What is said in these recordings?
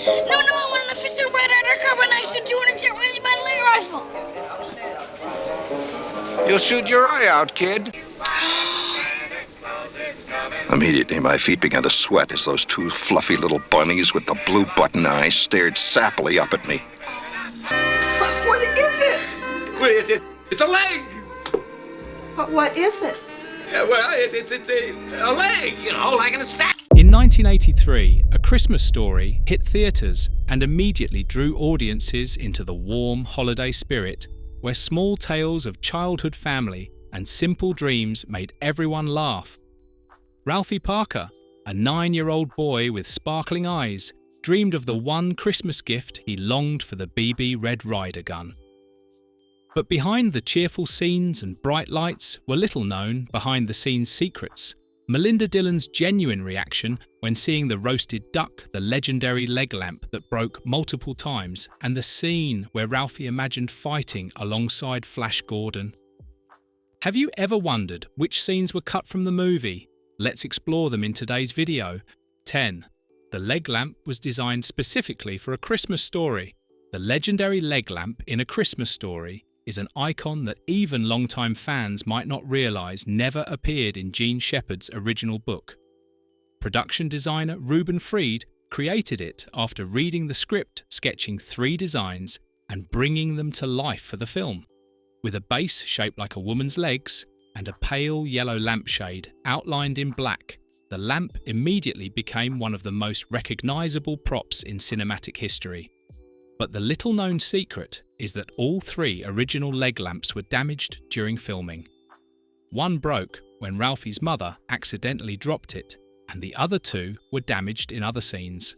No, I want an official red under carbonation 200 shot with my rifle. You'll shoot your eye out, kid. Immediately, my feet began to sweat as those two fluffy little bunnies with the blue button eyes stared sappily up at me. What is it? Well, it's a leg. But what is it? Yeah, well, it's a leg, you know, like in a stack. In 1983, A Christmas Story hit theatres and immediately drew audiences into the warm holiday spirit where small tales of childhood family and simple dreams made everyone laugh. Ralphie Parker, a 9-year-old boy with sparkling eyes, dreamed of the one Christmas gift he longed for, the BB Red Ryder gun. But behind the cheerful scenes and bright lights were little-known behind-the-scenes secrets. Melinda Dillon's genuine reaction when seeing the roasted duck, the legendary leg lamp that broke multiple times, and the scene where Ralphie imagined fighting alongside Flash Gordon. Have you ever wondered which scenes were cut from the movie? Let's explore them in today's video. 10. The leg lamp was designed specifically for A Christmas Story. The legendary leg lamp in A Christmas Story is an icon that even longtime fans might not realise never appeared in Gene Shepard's original book. Production designer Reuben Freed created it after reading the script, sketching 3 designs and bringing them to life for the film. With a base shaped like a woman's legs and a pale yellow lampshade outlined in black, the lamp immediately became one of the most recognisable props in cinematic history. But the little-known secret is that all 3 original leg lamps were damaged during filming. One broke when Ralphie's mother accidentally dropped it, and the other 2 were damaged in other scenes.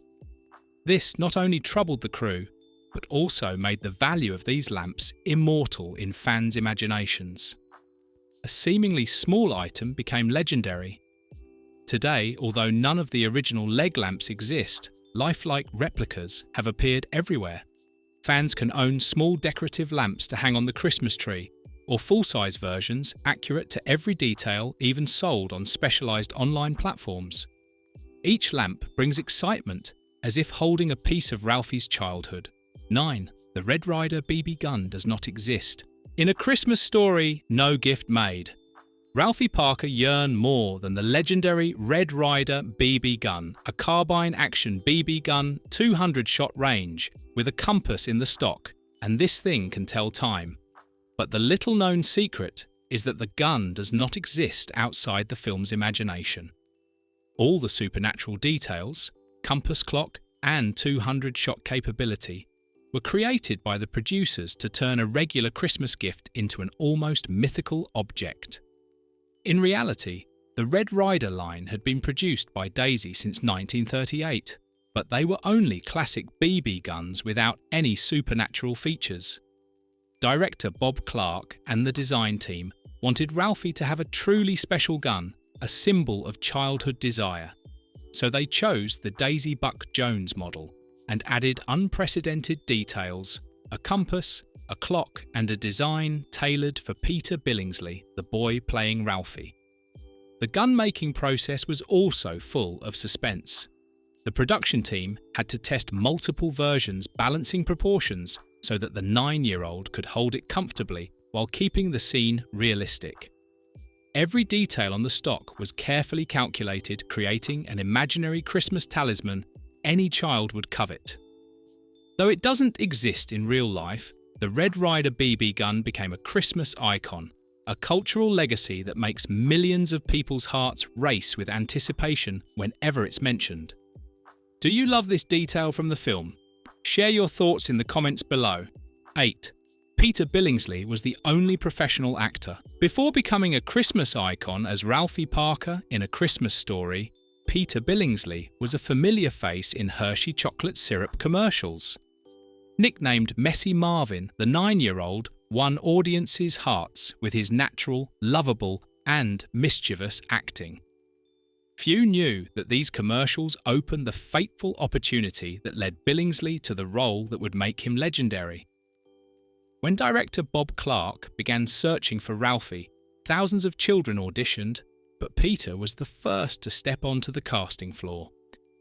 This not only troubled the crew, but also made the value of these lamps immortal in fans' imaginations. A seemingly small item became legendary. Today, although none of the original leg lamps exist, lifelike replicas have appeared everywhere. Fans can own small decorative lamps to hang on the Christmas tree, or full-size versions accurate to every detail, even sold on specialised online platforms. Each lamp brings excitement, as if holding a piece of Ralphie's childhood. 9. The Red Ryder BB gun does not exist. In A Christmas Story, no gift made. Ralphie Parker yearned more than the legendary Red Ryder BB gun, a carbine-action BB gun, 200-shot range, with a compass in the stock, and this thing can tell time. But the little-known secret is that the gun does not exist outside the film's imagination. All the supernatural details, compass clock and 200-shot capability, were created by the producers to turn a regular Christmas gift into an almost mythical object. In reality, the Red Ryder line had been produced by Daisy since 1938, but they were only classic BB guns without any supernatural features. Director Bob Clark and the design team wanted Ralphie to have a truly special gun, a symbol of childhood desire. So they chose the Daisy Buck Jones model and added unprecedented details, a compass, a clock, and a design tailored for Peter Billingsley, the boy playing Ralphie. The gun-making process was also full of suspense. The production team had to test multiple versions balancing proportions so that the 9-year-old could hold it comfortably while keeping the scene realistic. Every detail on the stock was carefully calculated, creating an imaginary Christmas talisman any child would covet. Though it doesn't exist in real life, the Red Ryder BB gun became a Christmas icon, a cultural legacy that makes millions of people's hearts race with anticipation whenever it's mentioned. Do you love this detail from the film? Share your thoughts in the comments below. 8. Peter Billingsley was the only professional actor. Before becoming a Christmas icon as Ralphie Parker in A Christmas Story, Peter Billingsley was a familiar face in Hershey chocolate syrup commercials. Nicknamed Messy Marvin, the 9-year-old won audiences' hearts with his natural, lovable, and mischievous acting. Few knew that these commercials opened the fateful opportunity that led Billingsley to the role that would make him legendary. When director Bob Clark began searching for Ralphie, thousands of children auditioned, but Peter was the first to step onto the casting floor.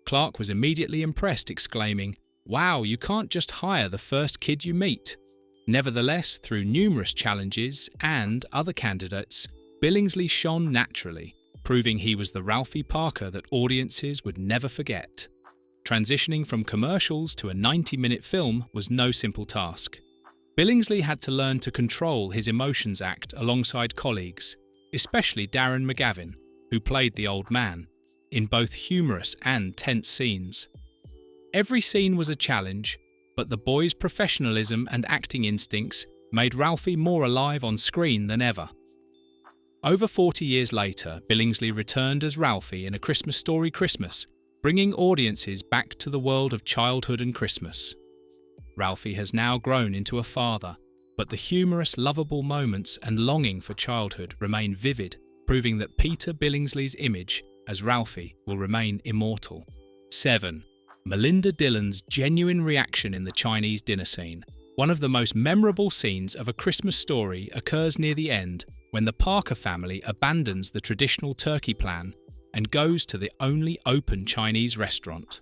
Clark was immediately impressed, exclaiming, wow, you can't just hire the first kid you meet. Nevertheless, through numerous challenges and other candidates, Billingsley shone naturally, proving he was the Ralphie Parker that audiences would never forget. Transitioning from commercials to a 90-minute film was no simple task. Billingsley had to learn to control his emotions act alongside colleagues, especially Darren McGavin, who played the old man, in both humorous and tense scenes. Every scene was a challenge, but the boy's professionalism and acting instincts made Ralphie more alive on screen than ever. Over 40 years later, Billingsley returned as Ralphie in A Christmas Story Christmas, bringing audiences back to the world of childhood and Christmas. Ralphie has now grown into a father, but the humorous, lovable moments and longing for childhood remain vivid, proving that Peter Billingsley's image as Ralphie will remain immortal. 7. Melinda Dillon's genuine reaction in the Chinese dinner scene. One of the most memorable scenes of A Christmas Story occurs near the end when the Parker family abandons the traditional turkey plan and goes to the only open Chinese restaurant.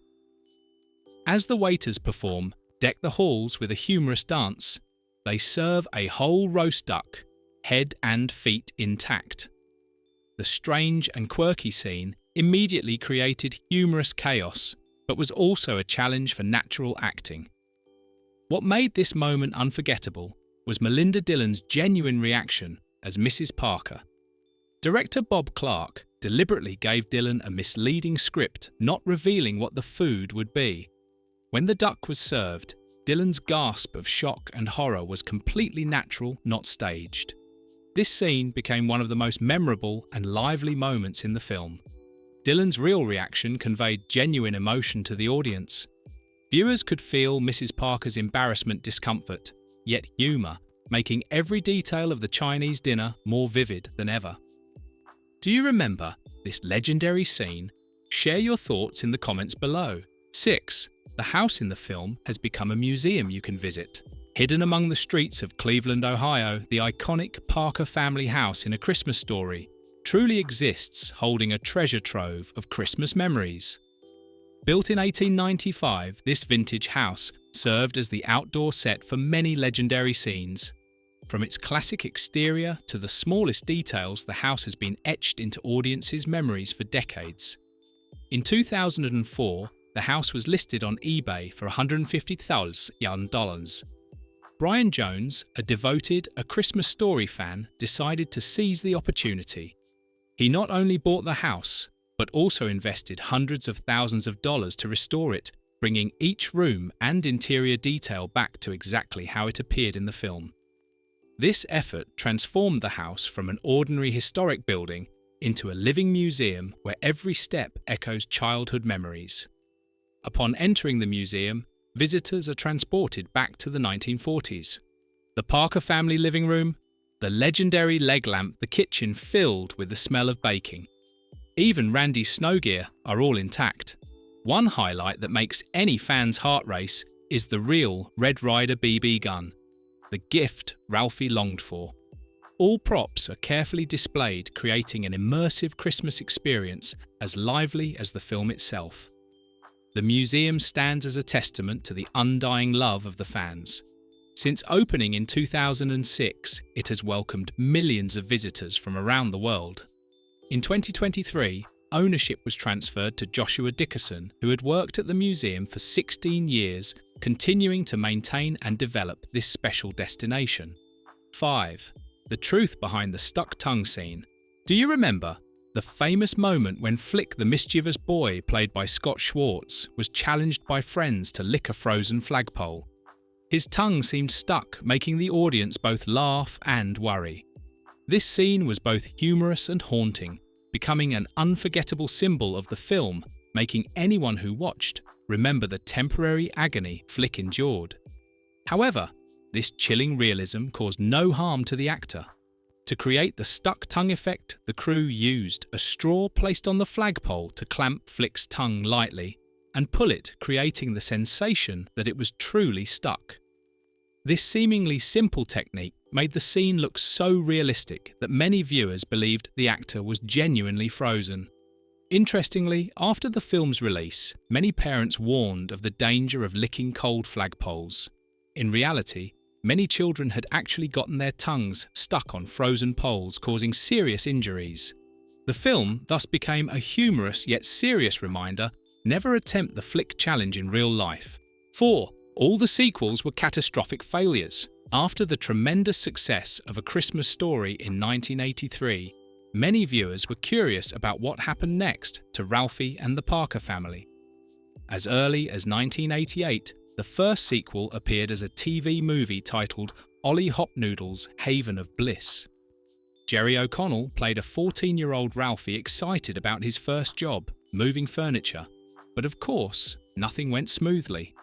As the waiters perform Deck the Halls with a humorous dance, they serve a whole roast duck, head and feet intact. The strange and quirky scene immediately created humorous chaos, but was also a challenge for natural acting. What made this moment unforgettable was Melinda Dillon's genuine reaction as Mrs. Parker. Director Bob Clark deliberately gave Dillon a misleading script, not revealing what the food would be. When the duck was served, Dillon's gasp of shock and horror was completely natural, not staged. This scene became one of the most memorable and lively moments in the film. Dillon's real reaction conveyed genuine emotion to the audience. Viewers could feel Mrs. Parker's embarrassment, discomfort, yet humour, making every detail of the Chinese dinner more vivid than ever. Do you remember this legendary scene? Share your thoughts in the comments below. 6. The house in the film has become a museum you can visit. Hidden among the streets of Cleveland, Ohio, the iconic Parker family house in A Christmas Story truly exists, holding a treasure trove of Christmas memories. Built in 1895, this vintage house served as the outdoor set for many legendary scenes. From its classic exterior to the smallest details, the house has been etched into audiences' memories for decades. In 2004, the house was listed on eBay for $150,000. Brian Jones, a devoted A Christmas Story fan, decided to seize the opportunity. He not only bought the house, but also invested hundreds of thousands of dollars to restore it, bringing each room and interior detail back to exactly how it appeared in the film. This effort transformed the house from an ordinary historic building into a living museum where every step echoes childhood memories. Upon entering the museum, visitors are transported back to the 1940s. The Parker family living room, the legendary leg lamp, the kitchen filled with the smell of baking. Even Randy's snow gear are all intact. One highlight that makes any fan's heart race is the real Red Ryder BB gun, the gift Ralphie longed for. All props are carefully displayed, creating an immersive Christmas experience as lively as the film itself. The museum stands as a testament to the undying love of the fans. Since opening in 2006, it has welcomed millions of visitors from around the world. In 2023, ownership was transferred to Joshua Dickerson, who had worked at the museum for 16 years, continuing to maintain and develop this special destination. 5. The truth behind the stuck tongue scene. Do you remember the famous moment when Flick the mischievous boy, played by Scott Schwartz, was challenged by friends to lick a frozen flagpole? His tongue seemed stuck, making the audience both laugh and worry. This scene was both humorous and haunting, becoming an unforgettable symbol of the film, making anyone who watched remember the temporary agony Flick endured. However, this chilling realism caused no harm to the actor. To create the stuck tongue effect, the crew used a straw placed on the flagpole to clamp Flick's tongue lightly and pull it, creating the sensation that it was truly stuck. This seemingly simple technique made the scene look so realistic that many viewers believed the actor was genuinely frozen. Interestingly, after the film's release, many parents warned of the danger of licking cold flagpoles. In reality, many children had actually gotten their tongues stuck on frozen poles, causing serious injuries. The film thus became a humorous yet serious reminder: never attempt the flick challenge in real life. 4. All the sequels were catastrophic failures. After the tremendous success of A Christmas Story in 1983, many viewers were curious about what happened next to Ralphie and the Parker family. As early as 1988, the first sequel appeared as a TV movie titled Ollie Hopnoodle's Haven of Bliss. Jerry O'Connell played a 14-year-old Ralphie excited about his first job, moving furniture. But of course, nothing went smoothly.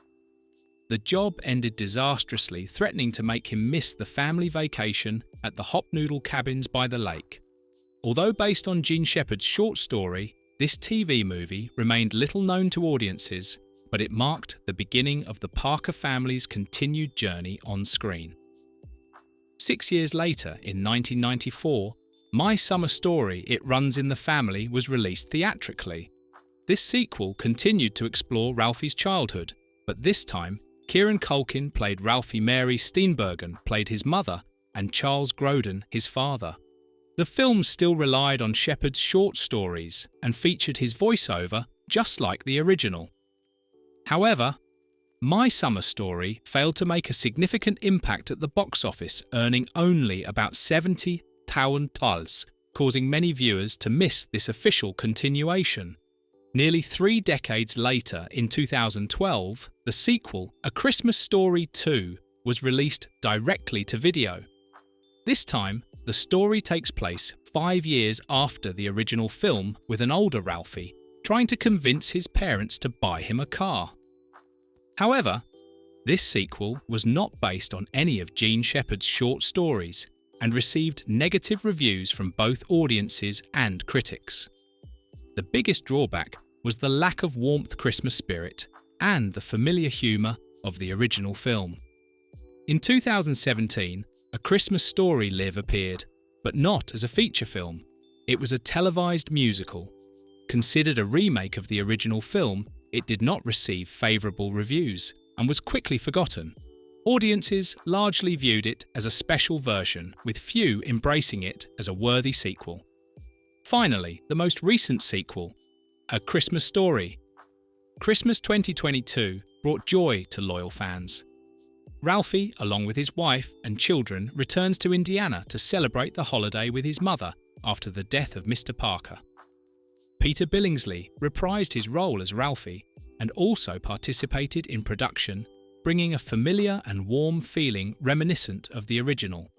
The job ended disastrously, threatening to make him miss the family vacation at the Hopnoodle cabins by the lake. Although based on Gene Shepherd's short story, this TV movie remained little known to audiences, but it marked the beginning of the Parker family's continued journey on screen. 6 years later, in 1994, My Summer Story, It Runs in the Family was released theatrically. This sequel continued to explore Ralphie's childhood, but this time, Kieran Culkin played Ralphie, Mary Steenburgen played his mother, and Charles Grodin his father. The film still relied on Shepherd's short stories and featured his voiceover just like the original. However, My Summer Story failed to make a significant impact at the box office, earning only about $70,000, causing many viewers to miss this official continuation. Nearly 3 decades later, in 2012, the sequel, A Christmas Story 2, was released directly to video. This time, the story takes place 5 years after the original film, with an older Ralphie trying to convince his parents to buy him a car. However, this sequel was not based on any of Gene Shepherd's short stories and received negative reviews from both audiences and critics. The biggest drawback was the lack of warmth Christmas spirit and the familiar humour of the original film. In 2017, A Christmas Story Live appeared, but not as a feature film. It was a televised musical. Considered a remake of the original film, it did not receive favourable reviews and was quickly forgotten. Audiences largely viewed it as a special version, with few embracing it as a worthy sequel. Finally, the most recent sequel, A Christmas Story. Christmas 2022 brought joy to loyal fans. Ralphie, along with his wife and children, returns to Indiana to celebrate the holiday with his mother after the death of Mr. Parker. Peter Billingsley reprised his role as Ralphie and also participated in production, bringing a familiar and warm feeling reminiscent of the original.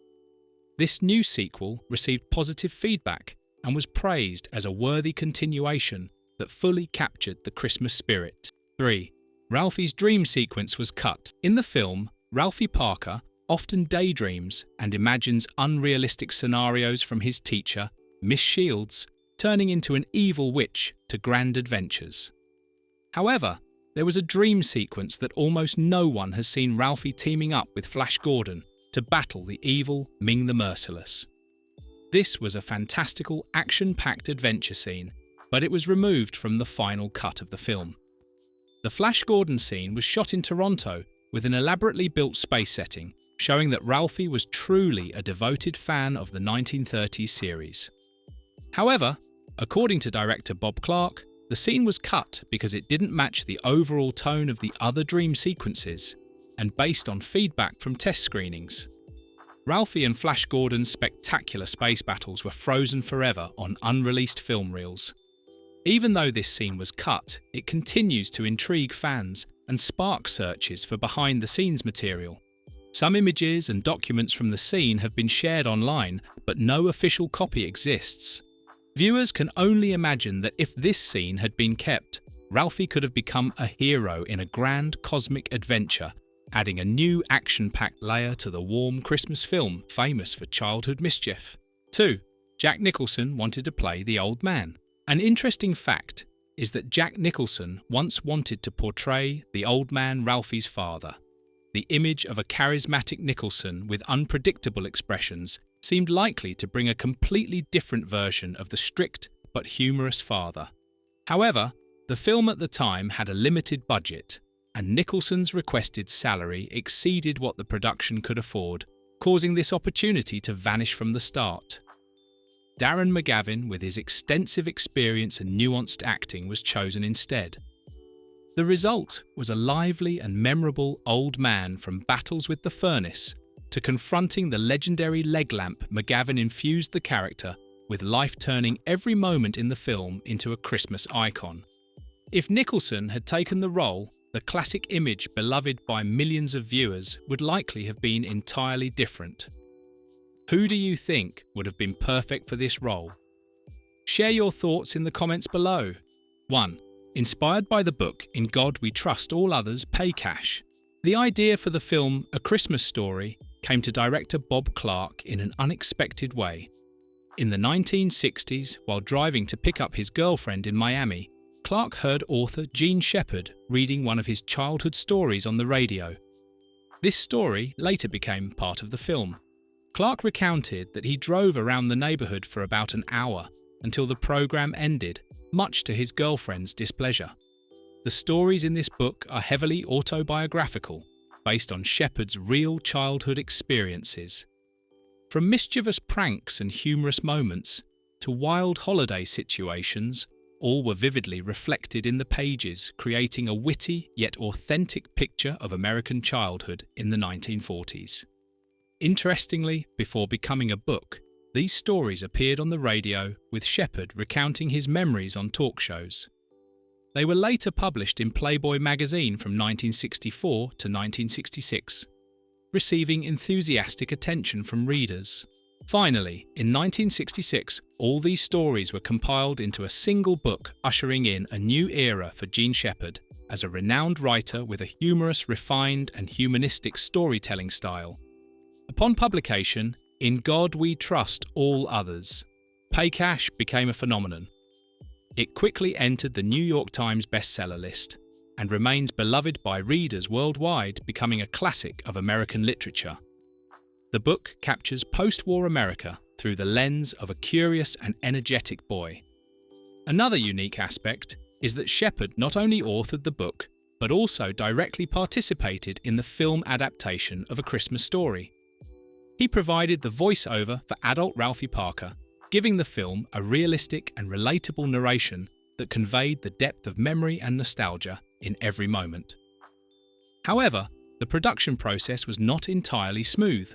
This new sequel received positive feedback and was praised as a worthy continuation that fully captured the Christmas spirit. 3. Ralphie's dream sequence was cut. In the film, Ralphie Parker often daydreams and imagines unrealistic scenarios from his teacher, Miss Shields, turning into an evil witch to grand adventures. However, there was a dream sequence that almost no one has seen Ralphie teaming up with Flash Gordon to battle the evil Ming the Merciless. This was a fantastical, action-packed adventure scene, but it was removed from the final cut of the film. The Flash Gordon scene was shot in Toronto with an elaborately built space setting, showing that Ralphie was truly a devoted fan of the 1930s series. However, according to director Bob Clark, the scene was cut because it didn't match the overall tone of the other dream sequences, and based on feedback from test screenings. Ralphie and Flash Gordon's spectacular space battles were frozen forever on unreleased film reels. Even though this scene was cut, it continues to intrigue fans and spark searches for behind-the-scenes material. Some images and documents from the scene have been shared online, but no official copy exists. Viewers can only imagine that if this scene had been kept, Ralphie could have become a hero in a grand cosmic adventure, adding a new action-packed layer to the warm Christmas film famous for childhood mischief. 2. Jack Nicholson wanted to play the old man. An interesting fact is that Jack Nicholson once wanted to portray the old man Ralphie's father. The image of a charismatic Nicholson with unpredictable expressions seemed likely to bring a completely different version of the strict but humorous father. However, the film at the time had a limited budget, and Nicholson's requested salary exceeded what the production could afford, causing this opportunity to vanish from the start. Darren McGavin, with his extensive experience and nuanced acting, was chosen instead. The result was a lively and memorable old man from battles with the furnace to confronting the legendary leg lamp. McGavin infused the character with life, turning every moment in the film into a Christmas icon. If Nicholson had taken the role, the classic image beloved by millions of viewers would likely have been entirely different. Who do you think would have been perfect for this role? Share your thoughts in the comments below. 1. Inspired by the book In God We Trust All Others Pay Cash, the idea for the film A Christmas Story came to director Bob Clark in an unexpected way. In the 1960s, while driving to pick up his girlfriend in Miami, Clark heard author Gene Shepherd reading one of his childhood stories on the radio. This story later became part of the film. Clark recounted that he drove around the neighborhood for about an hour until the program ended, much to his girlfriend's displeasure. The stories in this book are heavily autobiographical, based on Shepherd's real childhood experiences. From mischievous pranks and humorous moments to wild holiday situations, all were vividly reflected in the pages, creating a witty yet authentic picture of American childhood in the 1940s. Interestingly, before becoming a book, these stories appeared on the radio, with Shepherd recounting his memories on talk shows. They were later published in Playboy magazine from 1964 to 1966, receiving enthusiastic attention from readers. Finally, in 1966, all these stories were compiled into a single book, ushering in a new era for Gene Shepherd as a renowned writer with a humorous, refined, and humanistic storytelling style. Upon publication, In God We Trust All Others, Pay Cash became a phenomenon. It quickly entered the New York Times bestseller list and remains beloved by readers worldwide, becoming a classic of American literature. The book captures post-war America through the lens of a curious and energetic boy. Another unique aspect is that Shepherd not only authored the book, but also directly participated in the film adaptation of A Christmas Story. He provided the voiceover for adult Ralphie Parker, giving the film a realistic and relatable narration that conveyed the depth of memory and nostalgia in every moment. However, the production process was not entirely smooth.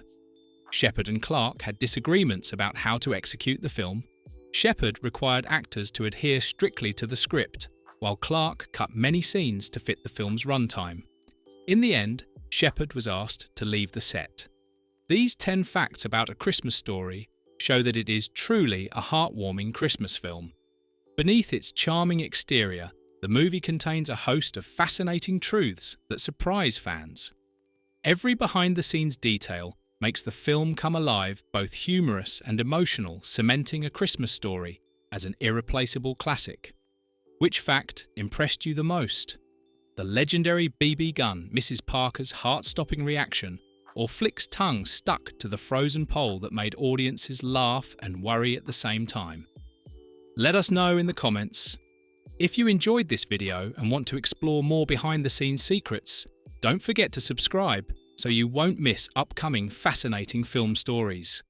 Shepherd and Clark had disagreements about how to execute the film. Shepherd required actors to adhere strictly to the script, while Clark cut many scenes to fit the film's runtime. In the end, Shepherd was asked to leave the set. These 10 facts about A Christmas Story show that it is truly a heartwarming Christmas film. Beneath its charming exterior, the movie contains a host of fascinating truths that surprise fans. Every behind-the-scenes detail makes the film come alive, both humorous and emotional, cementing A Christmas Story as an irreplaceable classic. Which fact impressed you the most? The legendary BB gun, Mrs. Parker's heart-stopping reaction, or Flick's tongue stuck to the frozen pole that made audiences laugh and worry at the same time? Let us know in the comments. If you enjoyed this video and want to explore more behind-the-scenes secrets, don't forget to subscribe so you won't miss upcoming fascinating film stories.